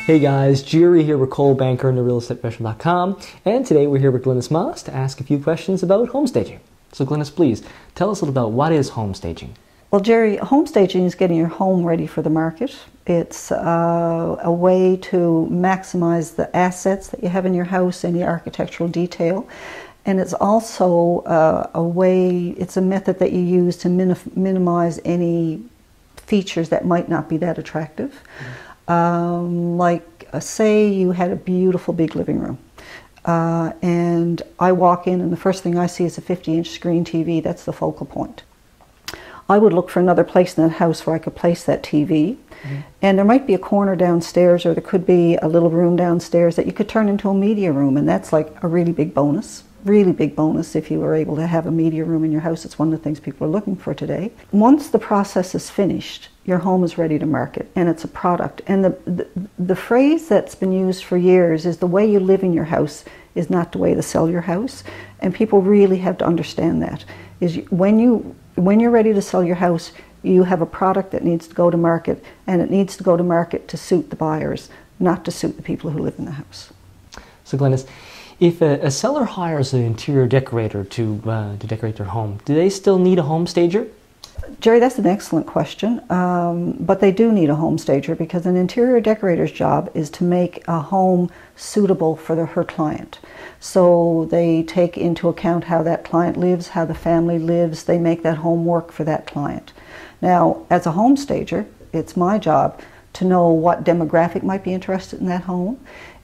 Hey guys, Jerry here with Cole Banker and therealestateprofessional.com, and today we're here with Glenys Moss to ask a few questions about home staging. So Glenys, please tell us a little about what is home staging. Well, Jerry, home staging is getting your home ready for the market. It's a way to maximize the assets that you have in your house, any architectural detail. And it's also it's a method that you use to minimize any features that might not be that attractive. Say you had a beautiful big living room. And I walk in and the first thing I see is a 50-inch screen TV. That's the focal point. I would look for another place in the house where I could place that TV. And there might be a corner downstairs, or there could be a little room downstairs that you could turn into a media room, and that's like a really big bonus if you were able to have a media room in your house. It's one of the things people are looking for today. Once the process is finished, your home is ready to market, and it's a product. And the phrase that's been used for years is the way you live in your house is not the way to sell your house. And people really have to understand that. Is when you're ready to sell your house, you have a product that needs to go to market, and it needs to go to market to suit the buyers, not to suit the people who live in the house. So Glenys, if a seller hires an interior decorator to decorate their home, do they still need a home stager? Jerry, that's an excellent question, but they do need a home stager, because an interior decorator's job is to make a home suitable for her client. So they take into account how that client lives, how the family lives. They make that home work for that client. Now, as a home stager, it's my job to know what demographic might be interested in that home.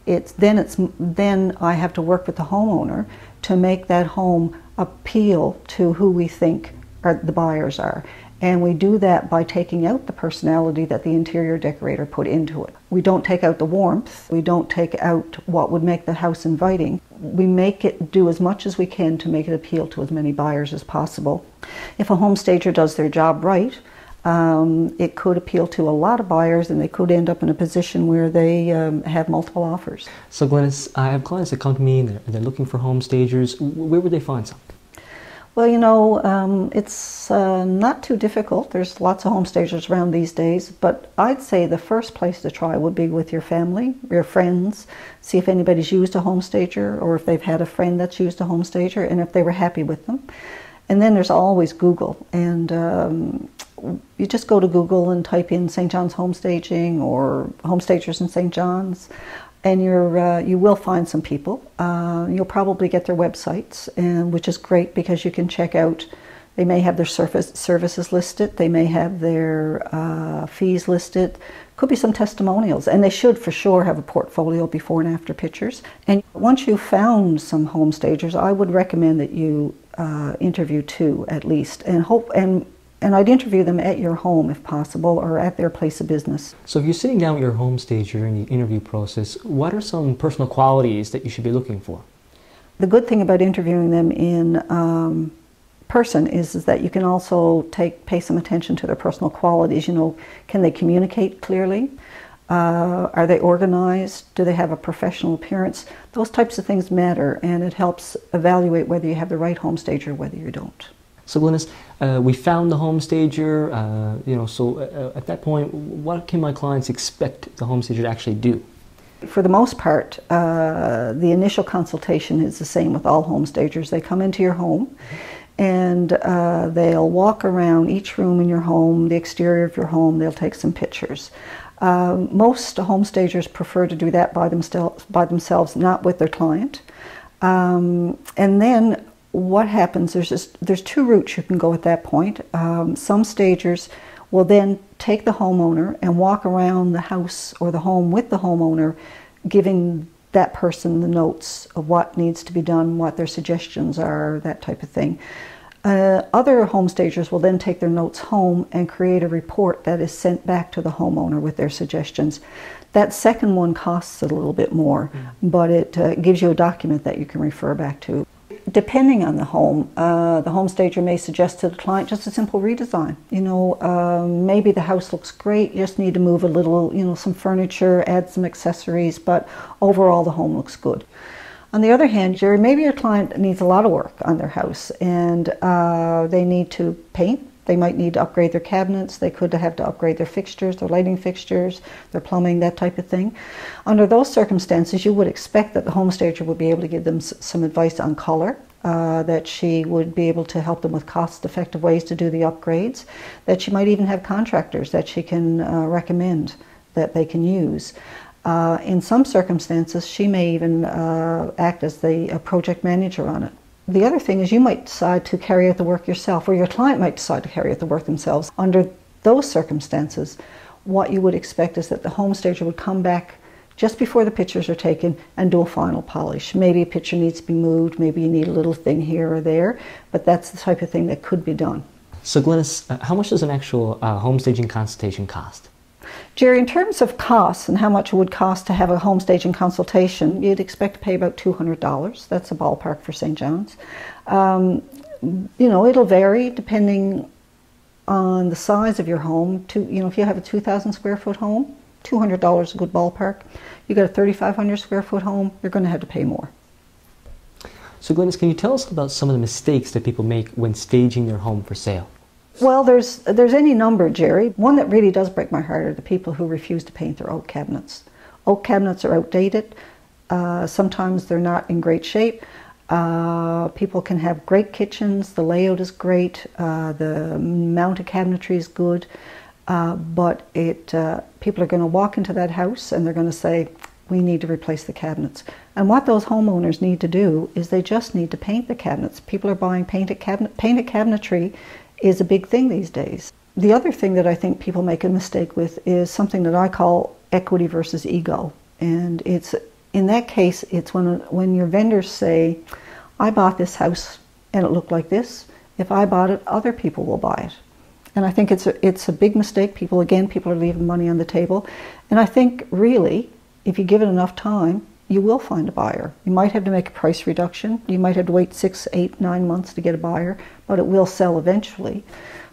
Then I have to work with the homeowner to make that home appeal to who we think the buyers are. And we do that by taking out the personality that the interior decorator put into it. We don't take out the warmth. We don't take out what would make the house inviting. We make it do as much as we can to make it appeal to as many buyers as possible. If a home stager does their job right, it could appeal to a lot of buyers, and they could end up in a position where they have multiple offers. So Glenys, I have clients that come to me and they're looking for home stagers. Where would they find some? Well, you know, it's not too difficult. There's lots of home stagers around these days, but I'd say the first place to try would be with your family, your friends, see if anybody's used a home stager, or if they've had a friend that's used a home stager, and if they were happy with them. And then there's always Google, and you just go to Google and type in St. John's home staging or home stagers in St. John's, and you will find some people. You'll probably get their websites, which is great because you can check out. They may have their services listed. They may have their fees listed. Could be some testimonials, and they should for sure have a portfolio before and after pictures. And once you've found some home stagers, I would recommend that you interview two at least, and I'd interview them at your home if possible, or at their place of business. So if you're sitting down with your home stager in the interview process, what are some personal qualities that you should be looking for? The good thing about interviewing them in person is that you can also pay some attention to their personal qualities. You know, can they communicate clearly? Are they organized? Do they have a professional appearance? Those types of things matter, and it helps evaluate whether you have the right home stager or whether you don't. So Glenys, we found the home stager, so at that point, what can my clients expect the home stager to actually do? For the most part, the initial consultation is the same with all home stagers. They come into your home, and they'll walk around each room in your home, the exterior of your home. They'll take some pictures. Most home stagers prefer to do that by themselves, not with their client. And then what happens, there's two routes you can go at that point. Some stagers will then take the homeowner and walk around the house or the home with the homeowner, giving that person the notes of what needs to be done, what their suggestions are, that type of thing. Other home stagers will then take their notes home and create a report that is sent back to the homeowner with their suggestions. That second one costs a little bit more, but it gives you a document that you can refer back to. Depending on the home stager may suggest to the client just a simple redesign. You know, maybe the house looks great, you just need to move a little, some furniture, add some accessories, but overall the home looks good. On the other hand, Jerry, maybe your client needs a lot of work on their house, and they need to paint, They might need to upgrade their cabinets. They could have to upgrade their fixtures, their lighting fixtures, their plumbing, that type of thing. Under those circumstances, you would expect that the home stager would be able to give them some advice on color, that she would be able to help them with cost-effective ways to do the upgrades, that she might even have contractors that she can recommend that they can use. In some circumstances, she may even act as the project manager on it. The other thing is you might decide to carry out the work yourself, or your client might decide to carry out the work themselves. Under those circumstances, what you would expect is that the home stager would come back just before the pictures are taken and do a final polish. Maybe a picture needs to be moved, maybe you need a little thing here or there, but that's the type of thing that could be done. So Glenys, how much does an actual home staging consultation cost? Jerry, in terms of costs and how much it would cost to have a home staging consultation, you'd expect to pay about $200. That's a ballpark for St. John's. You know, it'll vary depending on the size of your home. If you have a 2,000 square foot home, $200 is a good ballpark. You got a 3,500 square foot home, you're going to have to pay more. So Glenys, can you tell us about some of the mistakes that people make when staging their home for sale? Well, there's any number, Jerry. One that really does break my heart are the people who refuse to paint their oak cabinets. Oak cabinets are outdated. Sometimes they're not in great shape. People can have great kitchens. The layout is great. The mounted cabinetry is good. But people are going to walk into that house and they're going to say, we need to replace the cabinets. And what those homeowners need to do is they just need to paint the cabinets. People are buying painted cabinetry is a big thing these days. The other thing that I think people make a mistake with is something that I call equity versus ego. And in that case, it's when your vendors say, I bought this house and it looked like this. If I bought it, other people will buy it. And I think it's a big mistake. People are leaving money on the table. And I think really, if you give it enough time, you will find a buyer. You might have to make a price reduction. You might have to wait 6, 8, 9 months to get a buyer, but it will sell eventually.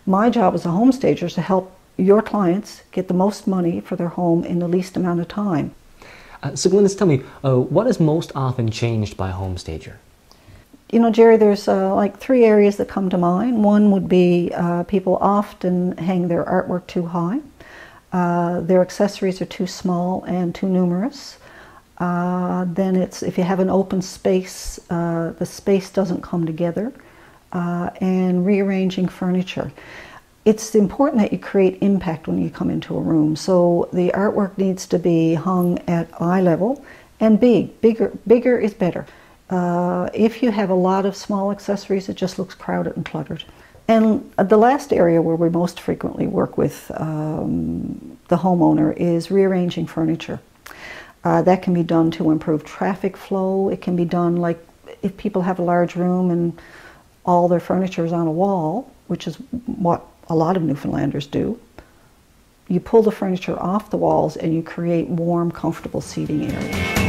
My job as a home stager is to help your clients get the most money for their home in the least amount of time. So Glenys, tell me, what is most often changed by a home stager? You know, Jerry, there's like 3 areas that come to mind. One would be people often hang their artwork too high. Their accessories are too small and too numerous. Then if you have an open space, the space doesn't come together, and rearranging furniture. It's important that you create impact when you come into a room. So the artwork needs to be hung at eye level and bigger is better. If you have a lot of small accessories, it just looks crowded and cluttered. And the last area where we most frequently work with the homeowner is rearranging furniture. That can be done to improve traffic flow. It can be done like if people have a large room and all their furniture is on a wall, which is what a lot of Newfoundlanders do. You pull the furniture off the walls and you create warm, comfortable seating areas.